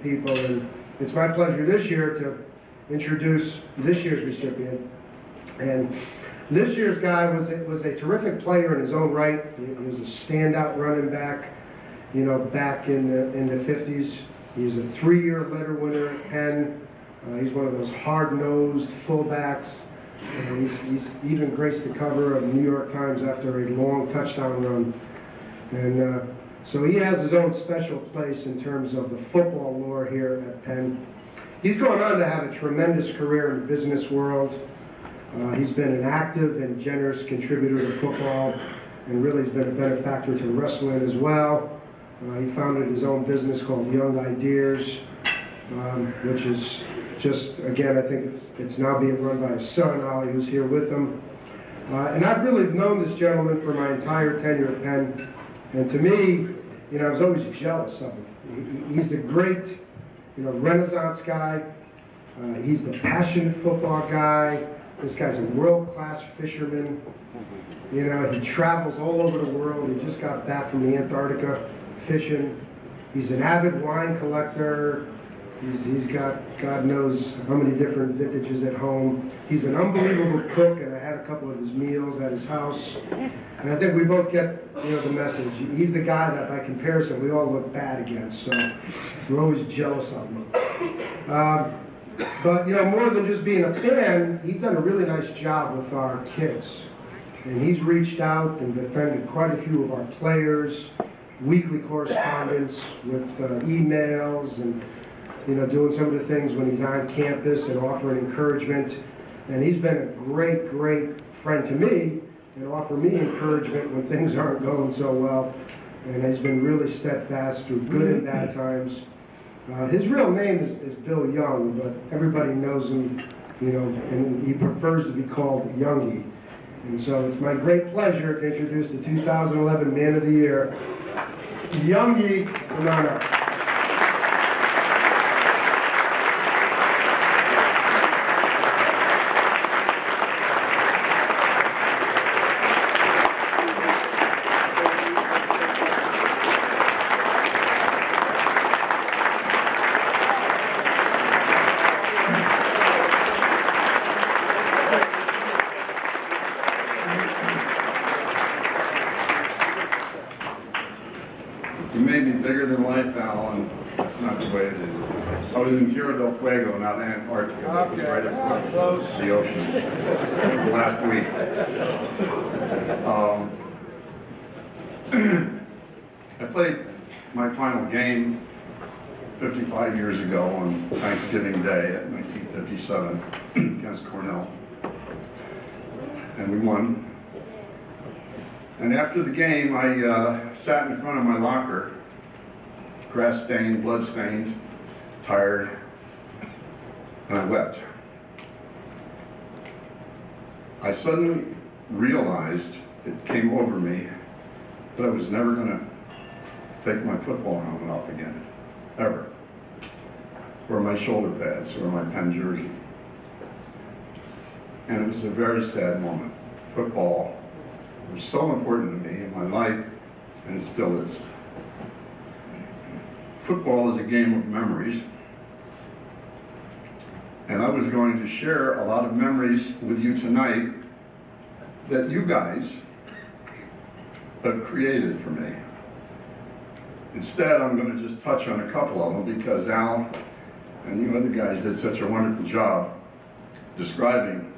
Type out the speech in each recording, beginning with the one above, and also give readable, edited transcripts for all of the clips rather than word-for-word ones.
people, and it's my pleasure this year to introduce this year's recipient. And this year's guy was a terrific player in his own right. He was a standout running back, you know, back in the 50s. He's a 3-year letter winner at Penn. He's one of those hard-nosed fullbacks. He's even graced the cover of the New York Times after a long touchdown run. And so he has his own special place in terms of the football lore here at Penn. He's gone on to have a tremendous career in the business world. He's been an active and generous contributor to football, and really has been a benefactor to wrestling as well. He founded his own business called Young-PENN, which is just, again, I think it's now being run by his son, Ollie, who's here with him. And I've really known this gentleman for my entire tenure at Penn. And to me, you know, I was always jealous of him. He's the great, you know, Renaissance guy. He's the passionate football guy. This guy's a world-class fisherman. You know, he travels all over the world. He just got back from the Antarctica fishing. He's an avid wine collector. He's got God knows how many different vintages at home. He's an unbelievable cook, and I had a couple of his meals at his house. And I think we both get, you know, the message. He's the guy that, by comparison, we all look bad against. So we're always jealous of him. But, you know, more than just being a fan, he's done a really nice job with our kids. And he's reached out and defended quite a few of our players, weekly correspondence with emails, and, you know, doing some of the things when he's on campus and offering encouragement. And he's been a great, great friend to me and offer me encouragement when things aren't going so well. And he's been really steadfast through good and bad times. His real name is Bill Young, but everybody knows him, you know, and he prefers to be called Youngie. And so it's my great pleasure to introduce the 2011 Man of the Year, Young-PENN. You made me bigger than life, Al, and that's not the way it is. I was in Tierra del Fuego, not Antarctica. That was right up the ocean last week. I played my final game 55 years ago on Thanksgiving Day at 1957 against Cornell, and we won. And after the game, I sat in front of my locker, grass-stained, blood-stained, tired, and I wept. I suddenly realized, it came over me, that I was never going to take my football helmet off again, ever, or my shoulder pads, or my Penn jersey. And it was a very sad moment. Football was so important to me in my life, and it still is. Football is a game of memories, and I was going to share a lot of memories with you tonight that you guys have created for me. Instead, I'm going to just touch on a couple of them because Al and you other guys did such a wonderful job describing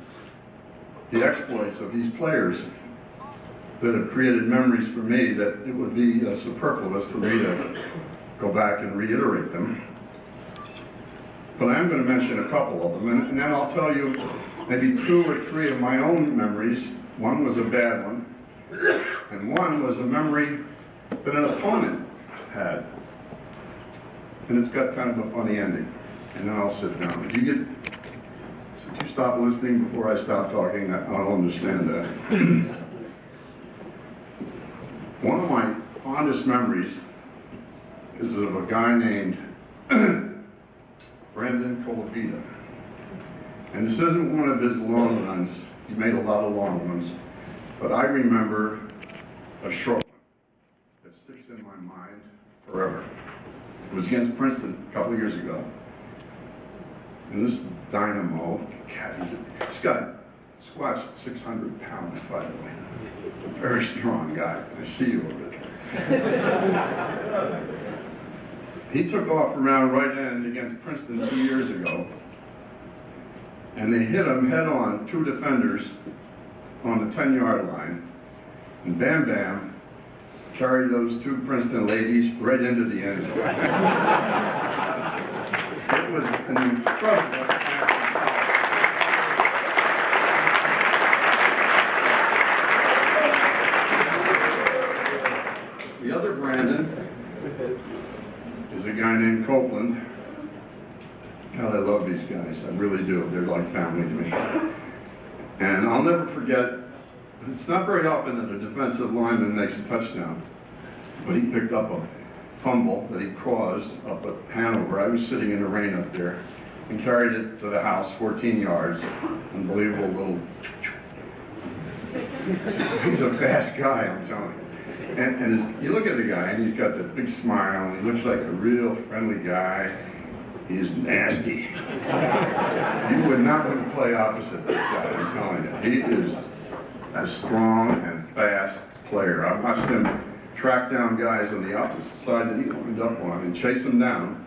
the exploits of these players that have created memories for me that it would be superfluous for me to go back and reiterate them. But I am going to mention a couple of them, and then I'll tell you maybe 2 or 3 of my own memories. One was a bad one, and one was a memory that an opponent had. And it's got kind of a funny ending. And then I'll sit down. If you stop listening before I stop talking, I'll understand that. One of my fondest memories is of a guy named Brendan Colavita. And this isn't one of his long runs. He made a lot of long ones. But I remember a short one that sticks in my mind forever. It was against Princeton a couple of years ago. And this dynamo, this guy squats 600 pounds, by the way. A very strong guy. I see you over there. He took off around right end against Princeton 2 years ago. And they hit him head on, 2 defenders on the 10-yard line. And Bam Bam carried those 2 Princeton ladies right into the end zone. It was an incredible act. The other Brandon is a guy named Copeland. God, I love these guys. I really do. They're like family to me. And I'll never forget, it's not very often that a defensive lineman makes a touchdown, but he picked up a fumble that he caused up at Hanover. I was sitting in the rain up there and carried it to the house, 14 yards. Unbelievable little... He's a fast guy, I'm telling you. And you look at the guy, and he's got that big smile, and he looks like a real friendly guy. He is nasty. You would not want to play opposite this guy, I'm telling you. He is a strong and fast player. I've watched him track down guys on the opposite side that he lined up on and chase them down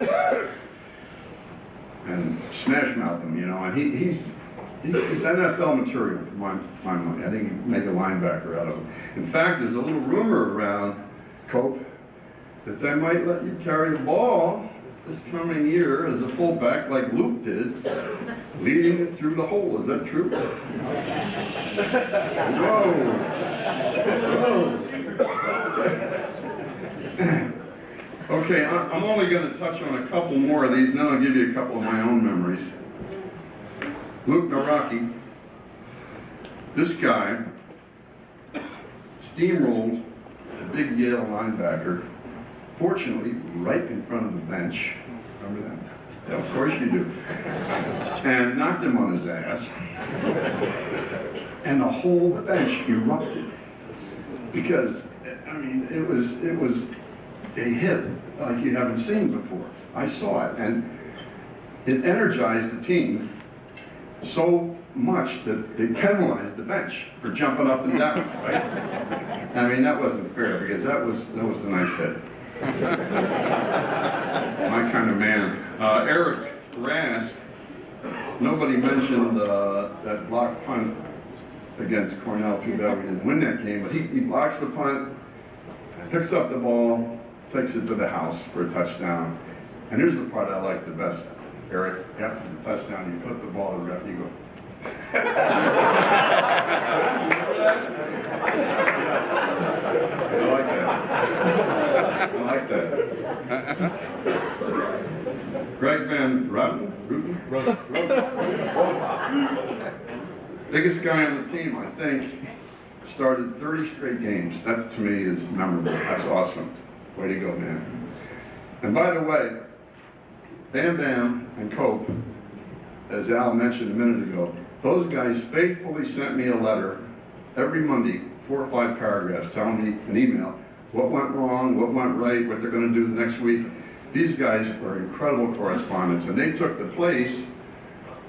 and smash mouth them, you know. And he's NFL material for my money. I think you can make a linebacker out of him. In fact, there's a little rumor around Cope that they might let you carry the ball this coming year as a fullback like Luke did, leading it through the hole. Is that true? Whoa. Okay, I'm only going to touch on a couple more of these, and then I'll give you a couple of my own memories. Luke Naraki, this guy steamrolled a big Yale linebacker, fortunately, right in front of the bench. Remember that? Yeah, of course you do. And knocked him on his ass. And the whole bench erupted. Because, I mean, it was a hit like you haven't seen before. I saw it, and it energized the team so much that they penalized the bench for jumping up and down, right? I mean, that wasn't fair, because that was a nice hit. My kind of man. Eric Rask, nobody mentioned that block punt against Cornell. Too bad we didn't win that game, but he blocks the punt, picks up the ball, takes it to the house for a touchdown. And here's the part I like the best. Eric, after the touchdown, you put the ball to the ref, you go. I like that. I like that. Greg Van Roten? Biggest guy on the team, I think, started 30 straight games. That's, to me, is memorable. That's awesome. Way to go, man. And by the way, Bam Bam and Cope, as Al mentioned a minute ago, those guys faithfully sent me a letter every Monday, 4 or 5 paragraphs, telling me an email, what went wrong, what went right, what they're going to do the next week. These guys are incredible correspondents, and they took the place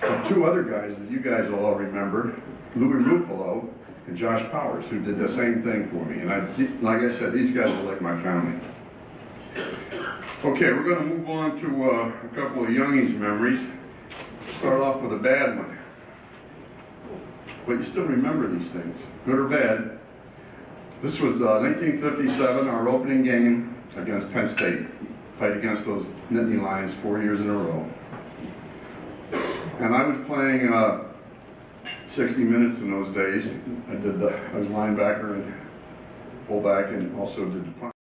of 2 other guys that you guys will all remember, Louis Ruffalo and Josh Powers, who did the same thing for me. And like I said, these guys are like my family. Okay, we're going to move on to a couple of Youngies memories. Start off with a bad one. But you still remember these things, good or bad. This was 1957, our opening game against Penn State. Played against those Nittany Lions 4 years in a row. And I was playing 60 minutes in those days. I was linebacker and fullback, and also did the punt.